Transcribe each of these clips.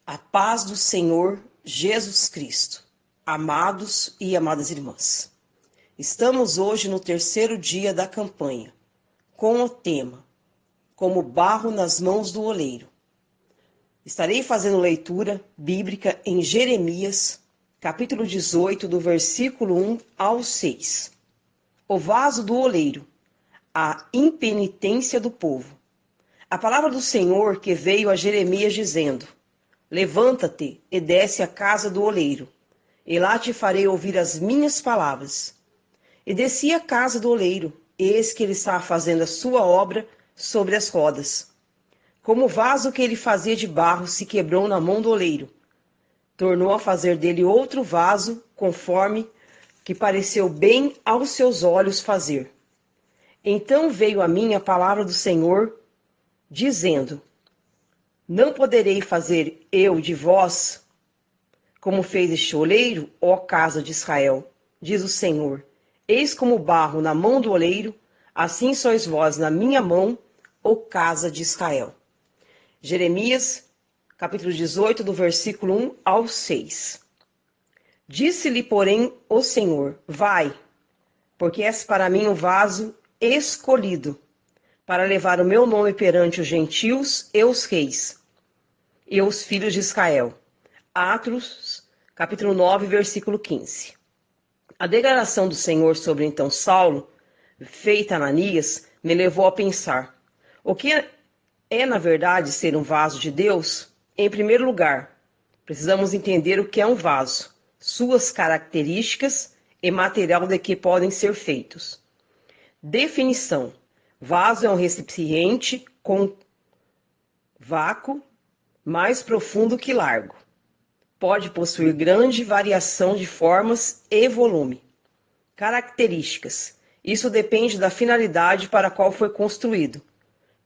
A paz do Senhor Jesus Cristo. Amados e amadas irmãs, estamos hoje no terceiro dia da campanha, com o tema Como barro nas mãos do oleiro. Estarei fazendo leitura bíblica em Jeremias, capítulo 18, do versículo 1 ao 6. O vaso do oleiro, a impenitência do povo. A palavra do Senhor que veio a Jeremias dizendo: Levanta-te e desce à casa do oleiro, e lá te farei ouvir as minhas palavras. E desci à casa do oleiro, eis que ele estava fazendo a sua obra sobre as rodas. Como o vaso que ele fazia de barro se quebrou na mão do oleiro, tornou a fazer dele outro vaso, conforme que pareceu bem aos seus olhos fazer. Então veio a mim a palavra do Senhor, dizendo: Não poderei fazer eu de vós como fez este oleiro, ó casa de Israel, diz o Senhor. Eis como barro na mão do oleiro, assim sois vós na minha mão, ó casa de Israel. Jeremias, capítulo 18, do versículo 1 ao 6. Disse-lhe, porém, o Senhor: Vai, porque és para mim um vaso escolhido, para levar o meu nome perante os gentios e os reis, e os filhos de Israel. Atos, capítulo 9, versículo 15. A declaração do Senhor sobre então Saulo, feita a Ananias, me levou a pensar: o que é na verdade ser um vaso de Deus? Em primeiro lugar, precisamos entender o que é um vaso, suas características e material de que podem ser feitos. Definição: vaso é um recipiente com vácuo mais profundo que largo. Pode possuir grande variação de formas e volume. Características: isso depende da finalidade para a qual foi construído,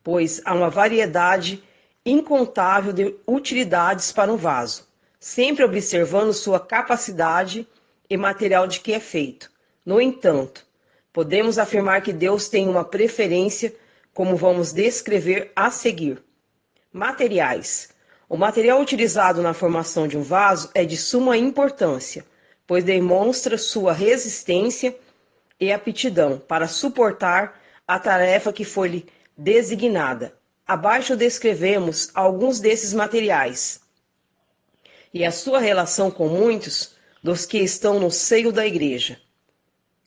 pois há uma variedade incontável de utilidades para um vaso, sempre observando sua capacidade e material de que é feito. No entanto, podemos afirmar que Deus tem uma preferência, como vamos descrever a seguir. Materiais: o material utilizado na formação de um vaso é de suma importância, pois demonstra sua resistência e aptidão para suportar a tarefa que foi-lhe designada. Abaixo descrevemos alguns desses materiais e a sua relação com muitos dos que estão no seio da igreja.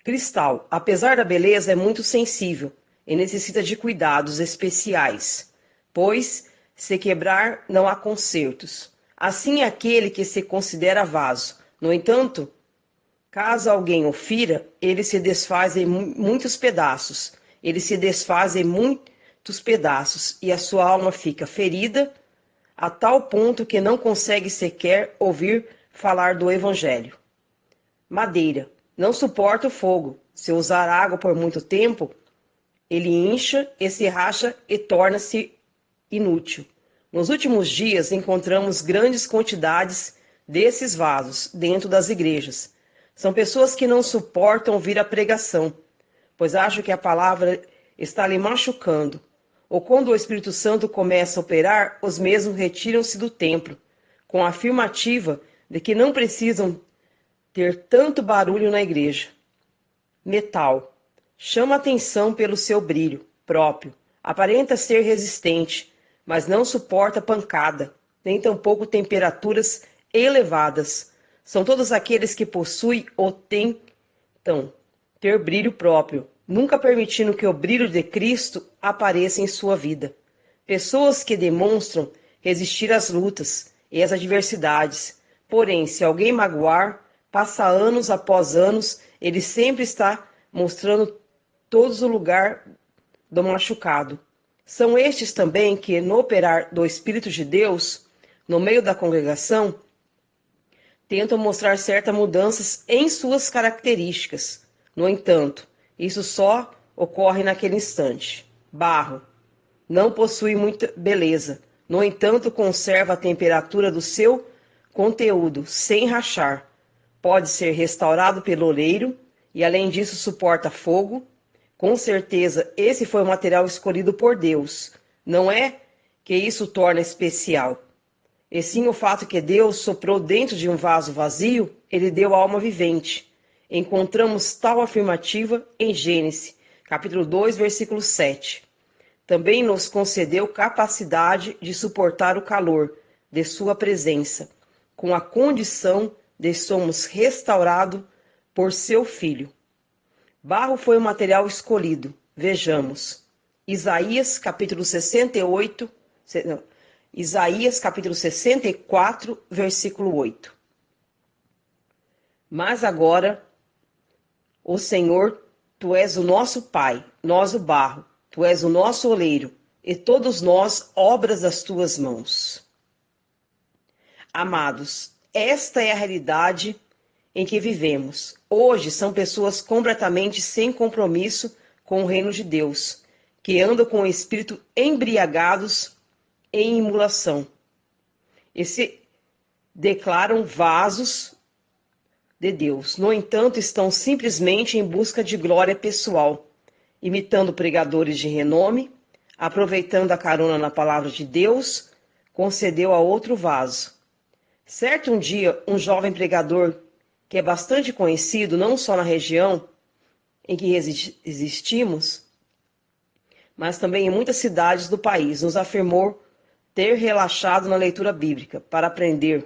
Cristal, apesar da beleza, é muito sensível e necessita de cuidados especiais, pois se quebrar, não há consertos. Assim é aquele que se considera vaso. No entanto, caso alguém o fira, ele se desfaz em muitos pedaços. Ele se desfaz em muitos pedaços e a sua alma fica ferida a tal ponto que não consegue sequer ouvir falar do Evangelho. Madeira. Não suporta o fogo. Se usar água por muito tempo, ele incha e se racha e torna-se inútil. Nos últimos dias, encontramos grandes quantidades desses vasos dentro das igrejas. São pessoas que não suportam ouvir a pregação, pois acham que a palavra está lhe machucando. Ou quando o Espírito Santo começa a operar, os mesmos retiram-se do templo, com a afirmativa de que não precisam ter tanto barulho na igreja. Metal. Chama atenção pelo seu brilho próprio. Aparenta ser resistente, mas não suporta pancada, nem tampouco temperaturas elevadas. São todos aqueles que possuem ou tentam ter brilho próprio, nunca permitindo que o brilho de Cristo apareça em sua vida. Pessoas que demonstram resistir às lutas e às adversidades. Porém, se alguém magoar, passa anos após anos, ele sempre está mostrando todos o lugar do machucado. São estes também que, no operar do Espírito de Deus, no meio da congregação, tentam mostrar certas mudanças em suas características. No entanto, isso só ocorre naquele instante. Barro. Não possui muita beleza. No entanto, conserva a temperatura do seu conteúdo, sem rachar. Pode ser restaurado pelo oleiro e, além disso, suporta fogo. Com certeza, esse foi o material escolhido por Deus. Não é que isso torna especial. e sim o fato que Deus soprou dentro de um vaso vazio, ele deu alma vivente. Encontramos tal afirmativa em Gênesis, capítulo 2, versículo 7. Também nos concedeu capacidade de suportar o calor de sua presença, com a condição de sermos restaurados por seu Filho. Barro foi o material escolhido. Vejamos. Isaías capítulo 68, Isaías capítulo 64, versículo 8. Mas agora, ó Senhor, Tu és o nosso Pai, nós o barro, Tu és o nosso oleiro, e todos nós obras das Tuas mãos. Amados, esta é a realidade em que vivemos. Hoje são pessoas completamente sem compromisso com o reino de Deus, que andam com o espírito embriagados em emulação. E se declaram vasos de Deus. No entanto, estão simplesmente em busca de glória pessoal, imitando pregadores de renome, aproveitando a carona na palavra de Deus, concedeu a outro vaso. Certo um dia, um jovem pregador, que é bastante conhecido não só na região em que existimos, mas também em muitas cidades do país, nos afirmou ter relaxado na leitura bíblica para aprender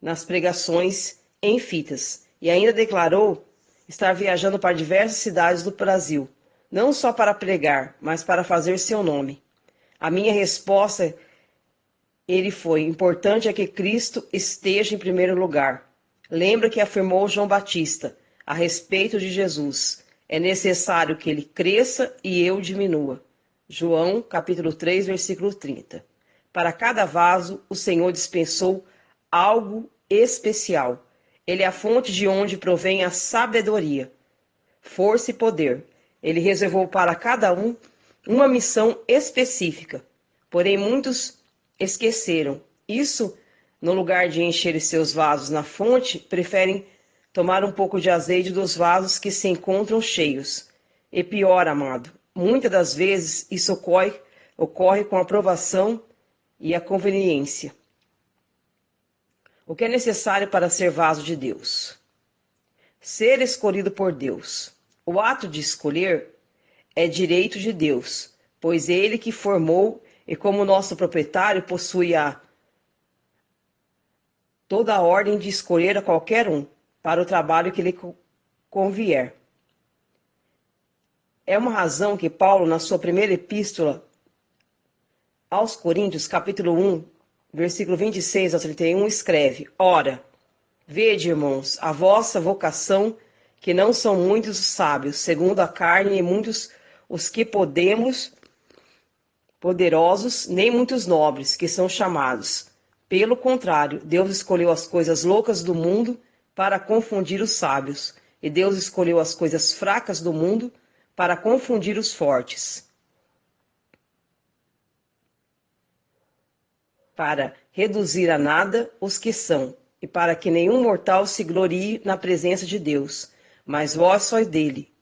nas pregações em fitas, e ainda declarou estar viajando para diversas cidades do Brasil, não só para pregar, mas para fazer seu nome. A minha resposta ele foi: importante é que Cristo esteja em primeiro lugar. Lembra que afirmou João Batista a respeito de Jesus: é necessário que ele cresça e eu diminua. João, capítulo 3, versículo 30. Para cada vaso, o Senhor dispensou algo especial. Ele é a fonte de onde provém a sabedoria, força e poder. Ele reservou para cada um uma missão específica. Porém, muitos esqueceram. Isso, no lugar de encher seus vasos na fonte, preferem tomar um pouco de azeite dos vasos que se encontram cheios. E pior, amado, muitas das vezes isso ocorre com a aprovação e a conveniência. O que é necessário para ser vaso de Deus? Ser escolhido por Deus. O ato de escolher é direito de Deus, pois ele que formou e como nosso proprietário possui toda a ordem de escolher a qualquer um para o trabalho que lhe convier. É uma razão que Paulo, na sua primeira epístola aos Coríntios, capítulo 1, versículo 26 a 31, escreve: Ora, vede, irmãos, a vossa vocação, que não são muitos os sábios, segundo a carne, e muitos os que poderosos, nem muitos nobres, que são chamados. Pelo contrário, Deus escolheu as coisas loucas do mundo para confundir os sábios, e Deus escolheu as coisas fracas do mundo para confundir os fortes, para reduzir a nada os que são, e para que nenhum mortal se glorie na presença de Deus. Mas vós sois dele,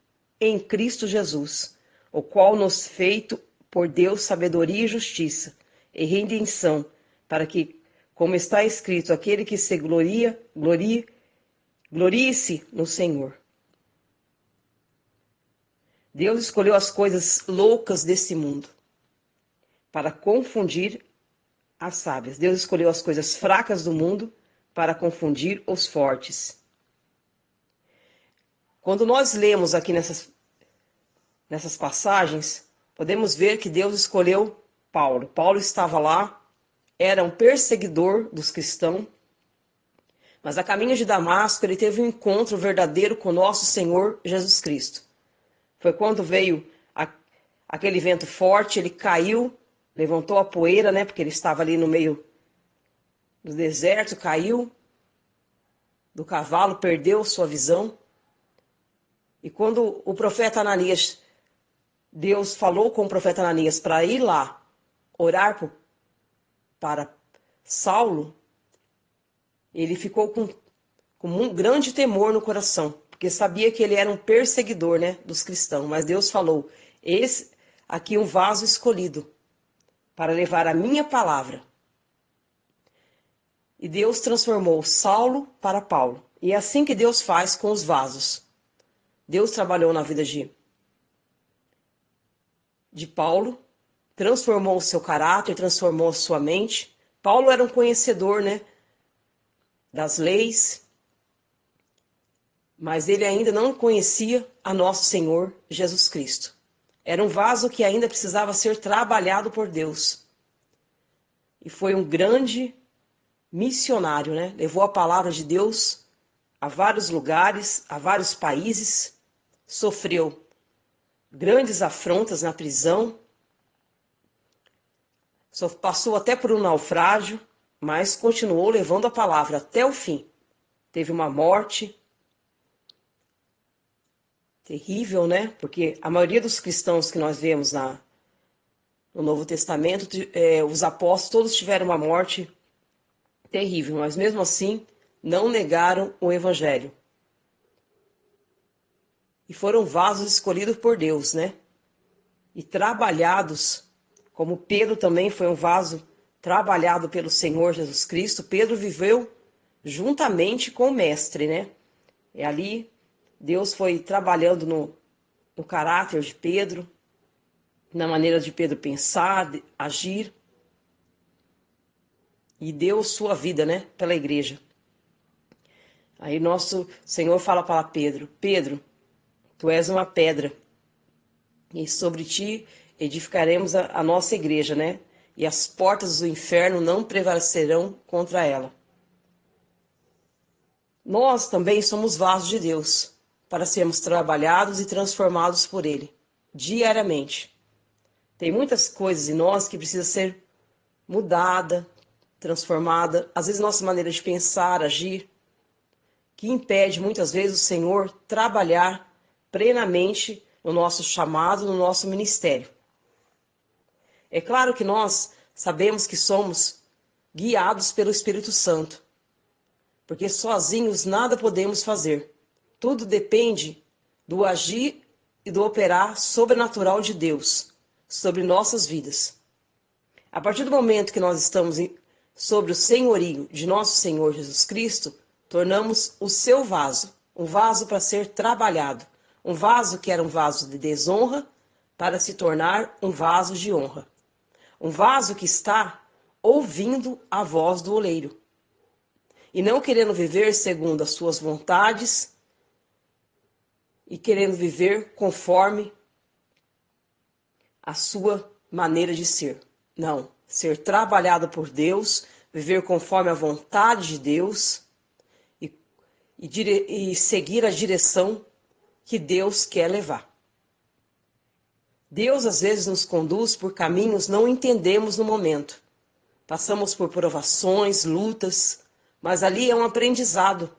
em Cristo Jesus, o qual nos feito por Deus sabedoria e justiça, e redenção, para que, como está escrito, aquele que se glorie-se no Senhor. Deus escolheu as coisas loucas desse mundo para confundir as sábias. Deus escolheu as coisas fracas do mundo para confundir os fortes. Quando nós lemos aqui nessas passagens, podemos ver que Deus escolheu Paulo. Paulo estava lá, era um perseguidor dos cristãos, mas a caminho de Damasco ele teve um encontro verdadeiro com nosso Senhor Jesus Cristo. Foi quando veio aquele vento forte, ele caiu, levantou a poeira, né? Porque ele estava ali no meio do deserto, caiu do cavalo, perdeu sua visão. E quando o profeta Ananias, Deus falou com o profeta Ananias para ir lá orar para Saulo, ele ficou com um grande temor no coração, porque sabia que ele era um perseguidor, né, dos cristãos. Mas Deus falou: esse aqui é um vaso escolhido para levar a minha palavra. E Deus transformou Saulo para Paulo. E é assim que Deus faz com os vasos. Deus trabalhou na vida de Paulo, transformou o seu caráter, transformou a sua mente. Paulo era um conhecedor, né, das leis, mas ele ainda não conhecia a nosso Senhor Jesus Cristo. Era um vaso que ainda precisava ser trabalhado por Deus. E foi um grande missionário, né? Levou a palavra de Deus a vários lugares, a vários países, sofreu grandes afrontas na prisão, passou até por um naufrágio, mas continuou levando a palavra até o fim. Teve uma morte terrível, né? Porque a maioria dos cristãos que nós vemos no Novo Testamento, os apóstolos todos tiveram uma morte terrível, mas mesmo assim não negaram o Evangelho. E foram vasos escolhidos por Deus, né? E trabalhados, como Pedro também foi um vaso trabalhado pelo Senhor Jesus Cristo. Pedro viveu juntamente com o Mestre, né? E ali Deus foi trabalhando no caráter de Pedro, na maneira de Pedro pensar, agir. E deu sua vida, né? Pela igreja. Aí nosso Senhor fala para Pedro: Pedro, tu és uma pedra, e sobre ti edificaremos a nossa igreja, né? E as portas do inferno não prevalecerão contra ela. Nós também somos vasos de Deus, para sermos trabalhados e transformados por Ele, diariamente. Tem muitas coisas em nós que precisam ser mudada, transformada, às vezes nossa maneira de pensar, agir, que impede muitas vezes o Senhor trabalhar plenamente no nosso chamado, no nosso ministério. É claro que nós sabemos que somos guiados pelo Espírito Santo, porque sozinhos nada podemos fazer. Tudo depende do agir e do operar sobrenatural de Deus sobre nossas vidas. A partir do momento que nós estamos sobre o senhorio de nosso Senhor Jesus Cristo, tornamos o seu vaso, um vaso para ser trabalhado, um vaso que era um vaso de desonra para se tornar um vaso de honra. Um vaso que está ouvindo a voz do oleiro e não querendo viver segundo as suas vontades e querendo viver conforme a sua maneira de ser. Não, ser trabalhado por Deus, viver conforme a vontade de Deus e seguir a direção que Deus quer levar. Deus às vezes nos conduz por caminhos não entendemos no momento. Passamos por provações, lutas, mas ali é um aprendizado.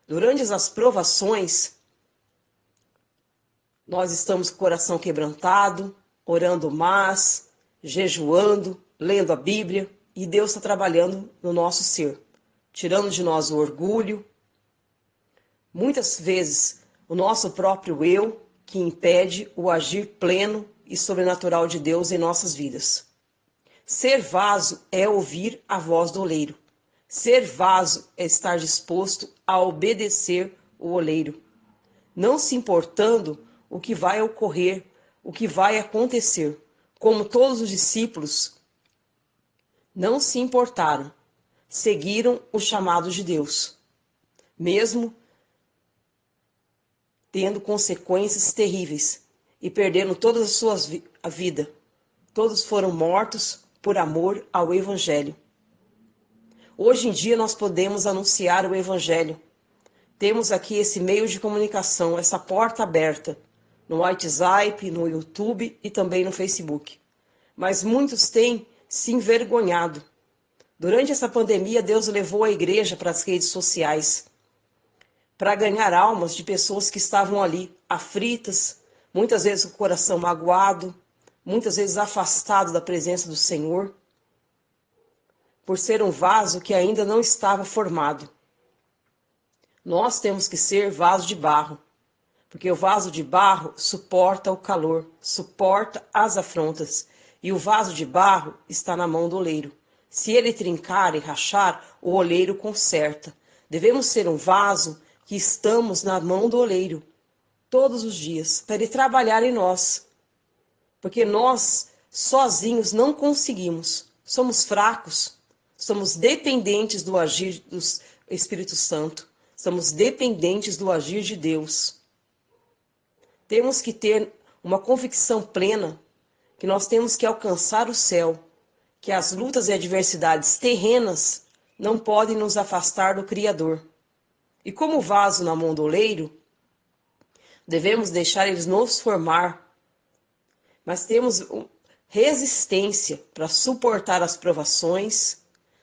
Durante as provações, nós estamos com o coração quebrantado, orando mais, jejuando, lendo a Bíblia, e Deus está trabalhando no nosso ser, tirando de nós o orgulho. Muitas vezes, o nosso próprio eu, que impede o agir pleno e sobrenatural de Deus em nossas vidas. Ser vaso é ouvir a voz do oleiro. Ser vaso é estar disposto a obedecer o oleiro, não se importando o que vai ocorrer, o que vai acontecer. Como todos os discípulos não se importaram, seguiram o chamado de Deus, mesmo tendo consequências terríveis e perdendo toda a vida. Todos foram mortos por amor ao Evangelho. Hoje em dia nós podemos anunciar o Evangelho. Temos aqui esse meio de comunicação, essa porta aberta, no WhatsApp, no YouTube e também no Facebook. Mas muitos têm se envergonhado. Durante essa pandemia, Deus levou a igreja para as redes sociais, para ganhar almas de pessoas que estavam ali, aflitas, muitas vezes com o coração magoado, muitas vezes afastado da presença do Senhor, por ser um vaso que ainda não estava formado. Nós temos que ser vaso de barro, porque o vaso de barro suporta o calor, suporta as afrontas, e o vaso de barro está na mão do oleiro. Se ele trincar e rachar, o oleiro conserta. Devemos ser um vaso que estamos na mão do oleiro todos os dias, para ele trabalhar em nós. Porque nós, sozinhos, não conseguimos. Somos fracos, somos dependentes do agir do Espírito Santo. Somos dependentes do agir de Deus. Temos que ter uma convicção plena que nós temos que alcançar o céu, que as lutas e adversidades terrenas não podem nos afastar do Criador. E como vaso na mão do oleiro, devemos deixar eles nos formar, mas temos resistência para suportar as provações,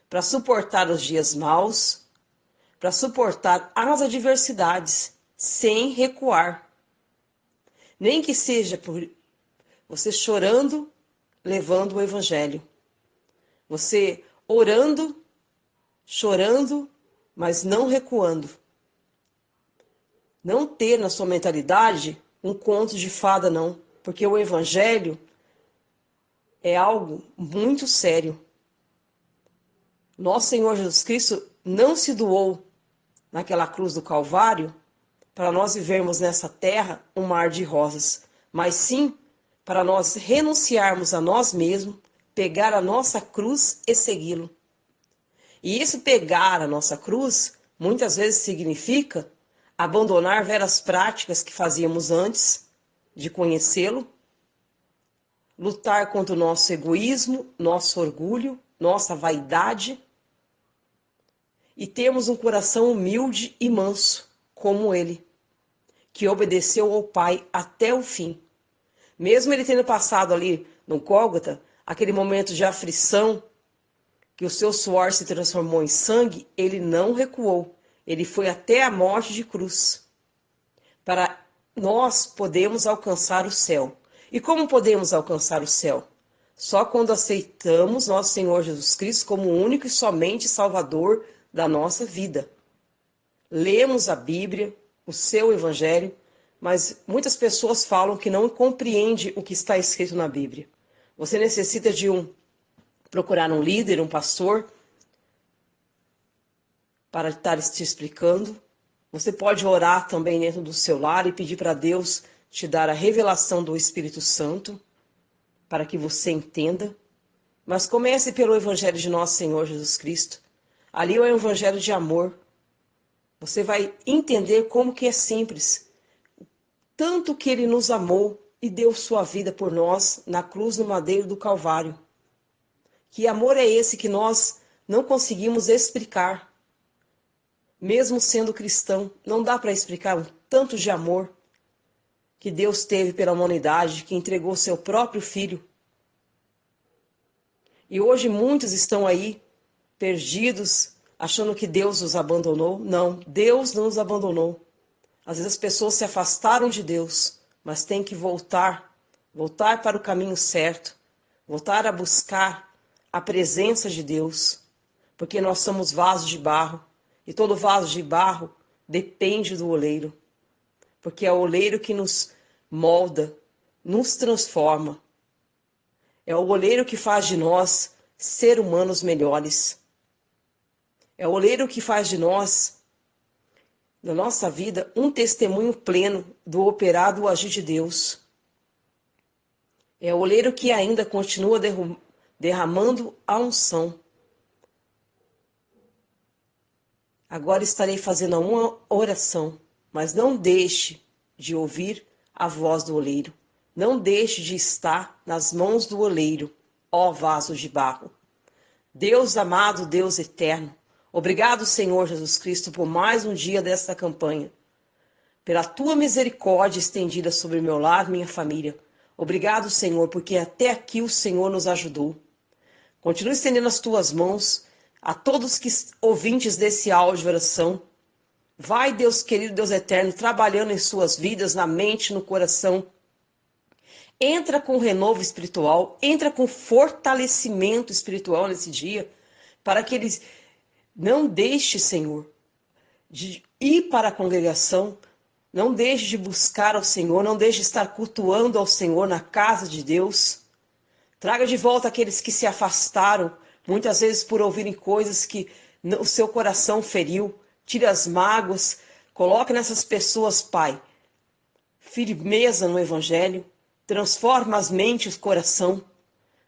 para suportar os dias maus, para suportar as adversidades sem recuar. Nem que seja por você chorando, levando o Evangelho. Você orando, chorando, mas não recuando. Não ter na sua mentalidade um conto de fada, não. Porque o Evangelho é algo muito sério. Nosso Senhor Jesus Cristo não se doou naquela cruz do Calvário para nós vivermos nessa terra um mar de rosas, mas sim para nós renunciarmos a nós mesmos, pegar a nossa cruz e segui-lo. E isso pegar a nossa cruz, muitas vezes significa abandonar velhas práticas que fazíamos antes de conhecê-lo, lutar contra o nosso egoísmo, nosso orgulho, nossa vaidade, e termos um coração humilde e manso, como ele, que obedeceu ao Pai até o fim. Mesmo ele tendo passado ali no Gólgota, aquele momento de aflição, que o seu suor se transformou em sangue, ele não recuou. Ele foi até a morte de cruz. Para nós podemos alcançar o céu. E como podemos alcançar o céu? Só quando aceitamos nosso Senhor Jesus Cristo como o único e somente Salvador da nossa vida. Lemos a Bíblia, o seu Evangelho, mas muitas pessoas falam que não compreendem o que está escrito na Bíblia. Você necessita de procurar um líder, um pastor, para estar te explicando. Você pode orar também dentro do seu lar e pedir para Deus te dar a revelação do Espírito Santo, para que você entenda. Mas comece pelo Evangelho de nosso Senhor Jesus Cristo. Ali é o Evangelho de amor. Você vai entender como que é simples. Tanto que Ele nos amou e deu sua vida por nós na cruz no madeiro do Calvário. Que amor é esse que nós não conseguimos explicar? Mesmo sendo cristão, não dá para explicar um tanto de amor que Deus teve pela humanidade, que entregou seu próprio Filho. E hoje muitos estão aí, perdidos, achando que Deus os abandonou. Não, Deus não os abandonou. Às vezes as pessoas se afastaram de Deus, mas tem que voltar para o caminho certo, voltar a buscar a presença de Deus, porque nós somos vasos de barro, e todo vaso de barro depende do oleiro, porque é o oleiro que nos molda, nos transforma. É o oleiro que faz de nós seres humanos melhores. É o oleiro que faz de nós, na nossa vida, um testemunho pleno do operar do agir de Deus. É o oleiro que ainda continua derramando a unção. Agora estarei fazendo uma oração, mas não deixe de ouvir a voz do oleiro. Não deixe de estar nas mãos do oleiro, ó vaso de barro. Deus amado, Deus eterno, obrigado, Senhor Jesus Cristo, por mais um dia desta campanha. Pela tua misericórdia estendida sobre o meu lar e minha família. Obrigado, Senhor, porque até aqui o Senhor nos ajudou. Continue estendendo as tuas mãos a todos que ouvintes desse áudio de oração. Vai, Deus querido, Deus eterno, trabalhando em suas vidas, na mente, no coração. Entra com renovo espiritual, entra com fortalecimento espiritual nesse dia, para que eles não deixe, Senhor, de ir para a congregação, não deixe de buscar ao Senhor, não deixe de estar cultuando ao Senhor na casa de Deus. Traga de volta aqueles que se afastaram muitas vezes por ouvirem coisas que o seu coração feriu. Tire as mágoas, coloque nessas pessoas, Pai, firmeza no Evangelho, transforma as mentes, o coração.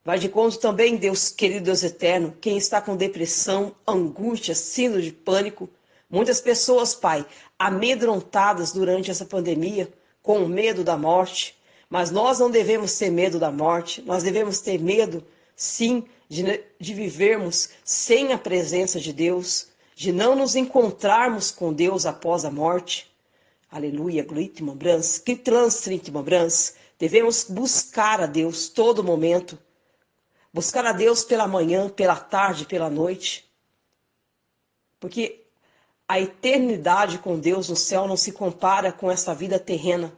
Vai de encontro também, Deus querido, Deus eterno, quem está com depressão, angústia, síndrome de pânico. Muitas pessoas, Pai, amedrontadas durante essa pandemia, com medo da morte. Mas nós não devemos ter medo da morte, nós devemos ter medo, sim, de vivermos sem a presença de Deus, de não nos encontrarmos com Deus após a morte. Aleluia, glitman brans, kitlans trintman brans. Devemos buscar a Deus todo momento. Buscar a Deus pela manhã, pela tarde, pela noite. Porque a eternidade com Deus no céu não se compara com essa vida terrena.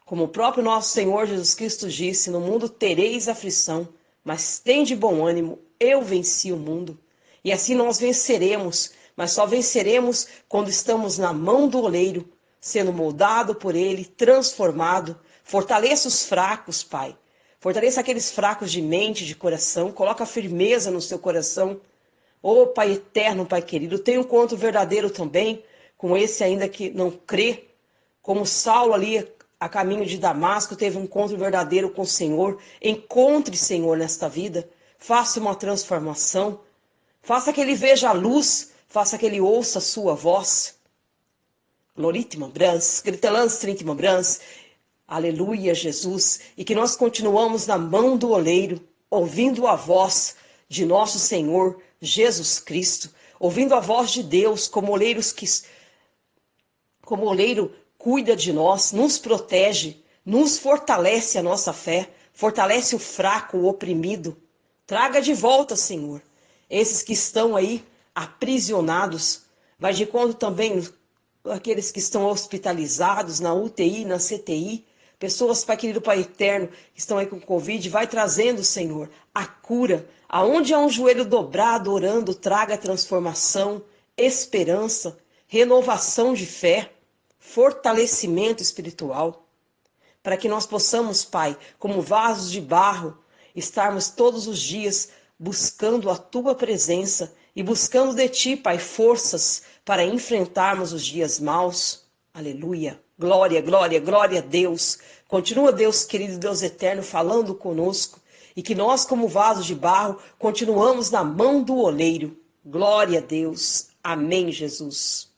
Como o próprio nosso Senhor Jesus Cristo disse, no mundo tereis aflição, mas tende bom ânimo, eu venci o mundo. E assim nós venceremos, mas só venceremos quando estamos na mão do oleiro, sendo moldado por ele, transformado. Fortaleça os fracos, Pai. Fortaleça aqueles fracos de mente, de coração. Coloca firmeza no seu coração. Ô Pai eterno, Pai querido, tenha um encontro verdadeiro também com esse ainda que não crê. Como Saulo ali, a caminho de Damasco, teve um encontro verdadeiro com o Senhor. Encontre, Senhor, nesta vida. Faça uma transformação. Faça que ele veja a luz. Faça que ele ouça a sua voz. Gloritman brans, gritelans trintman brans. Aleluia, Jesus. E que nós continuamos na mão do oleiro, ouvindo a voz de nosso Senhor Jesus Cristo, ouvindo a voz de Deus, como o oleiro cuida de nós, nos protege, nos fortalece a nossa fé, fortalece o fraco, o oprimido. Traga de volta, Senhor, esses que estão aí aprisionados. Vai de encontro também aqueles que estão hospitalizados na UTI, na CTI, pessoas, Pai querido, Pai eterno, que estão aí com Covid, vai trazendo, Senhor, a cura. Aonde há um joelho dobrado, orando, traga transformação, esperança, renovação de fé, fortalecimento espiritual. Para que nós possamos, Pai, como vasos de barro, estarmos todos os dias buscando a Tua presença e buscando de Ti, Pai, forças para enfrentarmos os dias maus. Aleluia. Glória, glória, glória a Deus. Continua, Deus querido, Deus eterno, falando conosco. E que nós, como vasos de barro, continuamos na mão do oleiro. Glória a Deus. Amém, Jesus.